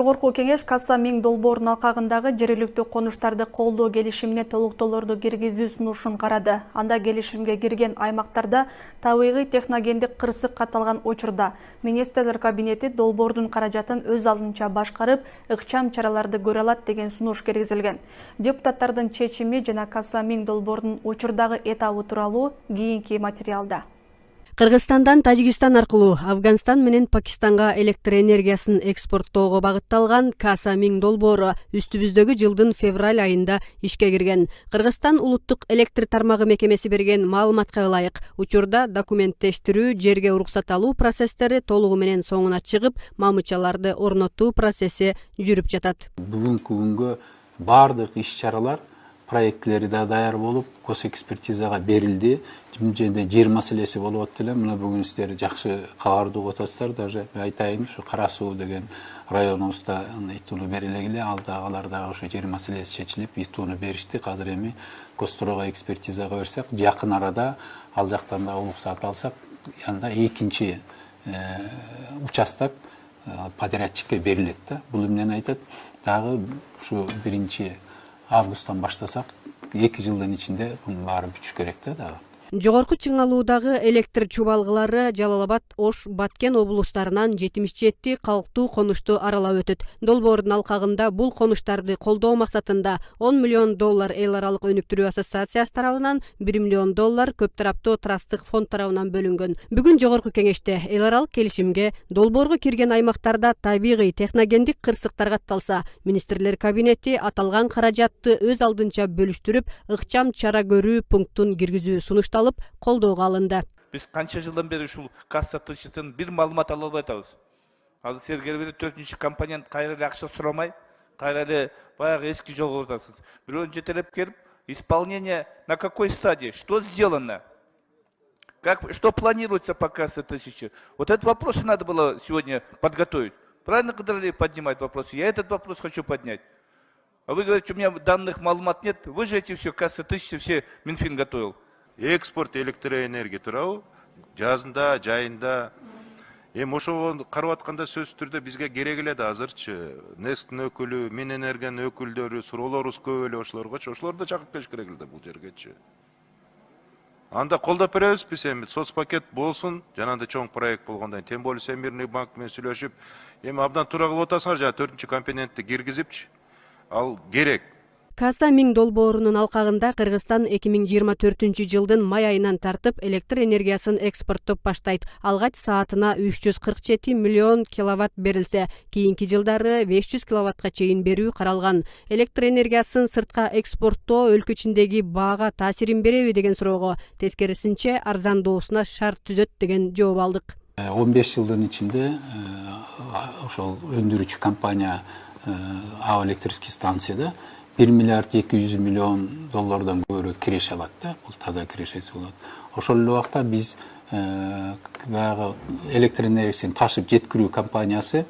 Жогорку кеңеш Касса Миң долбоорунун алкагындагы жергиликтүү конуштарды колдоо келишимине толуктоолорду киргизүү сунушун карады. Анда келишимге кирген аймактарда табигый техногендик кырсык катталган учурда министрлер кабинети долбоордун каражатын өз алдынча башкарып, ыкчам чараларды көрө алат деген сунуш киргизилген. Депутаттардын чечими жана Касса Миң долбоорунун учурдагы этабы тууралуу кийинки материалда. Кыргызстандан Тажикстан аркылуу Афганистан менен Пакистанга электр энергиясын экспорттоого багытталган Касса Миң долбоору үстүбүздөгү жылдын февраль айында ишке кирген. Кыргызстан улуттук электр тармагы мекемеси берген маалыматка ылайык, учурда документтештирүү, жерге уруксат алуу процесстери толугу менен соңуна чыгып, мамычаларды орнотуу процесси жүрүп жатат. Бүгүнкү күнгө бардык иш-чаралар проектлери да даяр болуп, госэкспертизага берилди. Жер маселеси болуп атты эле. Мына бүгүн сиздер жакшы кабарды угуп атасыздар. Даже айтайын, ушу Кара Суу деген районубузда итууну бериле эле, алар дагы ошо жер маселеси чечилип, итууну беришти. Азыр эми Костурууга экспертизага берсек, жакын арада ал жактан да уруксат алсак, анда экинчи участок подрядчикке берилет да. Бул эмнени айтат? Дагы ушу 1-августтан баштасак, 2 жылдын ичинде бунун баары бүтүш керек да дагы. Жогорку Чыңалуудагы электр чубалгылары Жалал Абад, Ош, Баткен облустарынан 77 калктуу конушту аралап өтөт. Долбоордун алкагында бул конуштарды колдоо максатында $10 миллион эл аралык өнүктүрүү ассоциациясы тарабынан $1 миллион көп тараптуу трасттык фонд тарабынан бөлүнгөн. Бүгүн жогорку кеңеште эл аралык келишимге долбоорго кирген аймактарда табигый техногендик кырсыктар катталса, министрлер кабинети аталган каражатты өз алдынча бөлүштүрүп, ыкчам чара көрүү пунктун киргизүү сунушталып, колдоого алынды. Biz kança жылдан бери ушул касса тышытын бир маалымат ала албай атабыз. Азыр сергер 4-чү компонент кайра эле акча сурамай, кайра эле баягы эски жолго отасыз. Бирөөнү жетелеп келип, исполнение на какой стадии, что сделано? Что планируется по кассе тысячи? Вот этот вопрос надо было сегодня подготовить. Правильно Кадыралиев поднимает вопрос? Я этот вопрос хочу поднять. А вы говорите, у меня данных маалымат нет. Вы же эти все кассы тысячи, все Минфин готовил. Экспорт электроэнергия тууралуу жазында, жайында эми ошого карап атканда сөзсүз түрдө бизге керек эле да азырчы Несттин өкүлү, Минэнергиянын өкүлдөрү, суроолорубуз көп эле ошолоргочу, ошолорду чакырып келиш керек эле да бул жергечи. Анда колдоп беребиз биз эми соцпакет болсун, жанагындай чоң проект болгондон тем более Всемирный банк менен сүйлөшүп, эми абдан туура кылып атасыңар, жана 4-чү компонентти киргизипчи, ал керек. Касса Миң долбоорунун алкагында Кыргызстан 2024 жылдын май айынан тартып электр энергиясын экспорттоп баштайт. Алгач саатына 347 миллион киловатт берилсе, кийинки жылдары 500 киловаттка чейин берүү каралган. Электр энергиясын сыртка экспорттоо өлкө ичиндеги баага таасирин береби деген суроого тескерисинче арзандоосуна шарт түзөт деген жооп алдык. 15 жылдын ичинде ошол өндүрүүчү компания АО электрический станцияда $1 миллиард 200 миллион көбүрөөк киреше алат да, бул таза кирешеси болот. Ошол эле убакта биз баягы электр энергиясын ташып жеткирүү компаниясы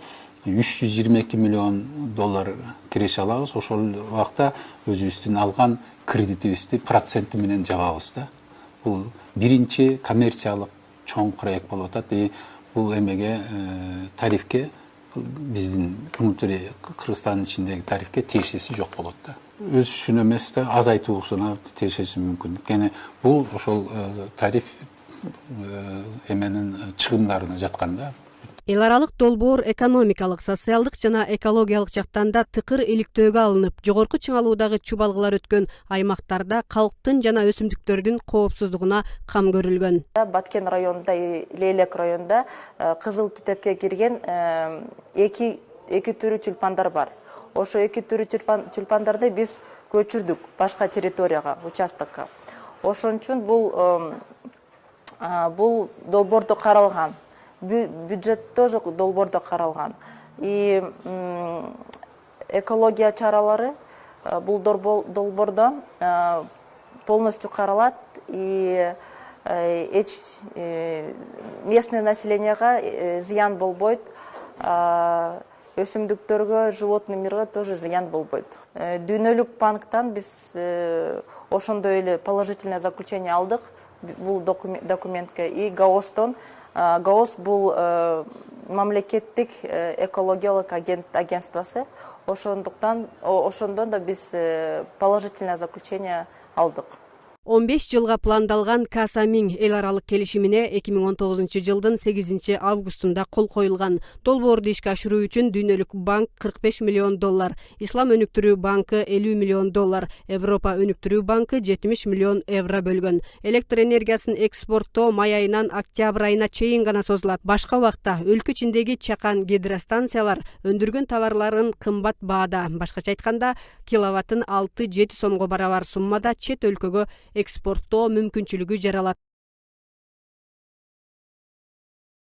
$322 миллион киреше алабыз. Ошол убакта өзүбүздүн алган кредитибизди проценти менен жабабыз да. Бул биринчи коммерциялык чоң проект болуп атат. Бул эмеге тарифке биздин внутри Кыргызстандын ичиндеги тарифке тиешеси жок болот да. Өсүшүнө эмес да азайтуусуна тиешеси мүмкүн. Кene бул ошол тариф эменин чыгымдарына жаткан да. Эл аралык долбоор экономикалык, социалдык жана экологиялык жактан да тыкыр иликтөөгө алынып, жогорку Чыңалуудагы чубалгылар өткөн аймактарда калктын жана өсүмдүктөрдүн коопсуздугуна кам көрүлгөн. Баткен районунда, Лейлек районунда кызыл китепке кирген эки түрү тюльпандар бар. Ошо эки түрү тюльпандарды биз көчүрдүк башка территорияга, участокко. Ошон үчүн бул долбоордо каралган. Бюджет тоже долбоордо каралган. И экология чаралары бул долбоордо полностью каралат. И местное населенияга зыян болбойт. Өсүмдүктөргө, животный мирге тоже зыян болбойт. Дүйнөлүк банктан биз ошондой эле положительное заключение алдык бул документке. И ГАОстон гаос бул мамлекеттик экологиялык агентствосы, ошондон да биз положительное заключение алдык. 15 жылга пландалган Касамин эл аралык келишимине 2019 жылдын 8 августунда кол коюлган. Долбоорду ишке ашыруу үчүн Дүйнөлүк банк $45 миллион, Ислам өнүктүрүү банкы $50 миллион, Европа өнүктүрүү банкы €70 миллион бөлгөн. Электр энергиясын экспорттоо май айынан октябрь айына чейин гана созулат. Башка убакта өлкө ичиндеги чакан гидростанциялар өндүргөн товарларын кымбат баада, башкача айтканда киловаттын 6-7 сомго барабар суммада чет өлкөгө экспорттоо мүмкүнчүлүгү жаралат.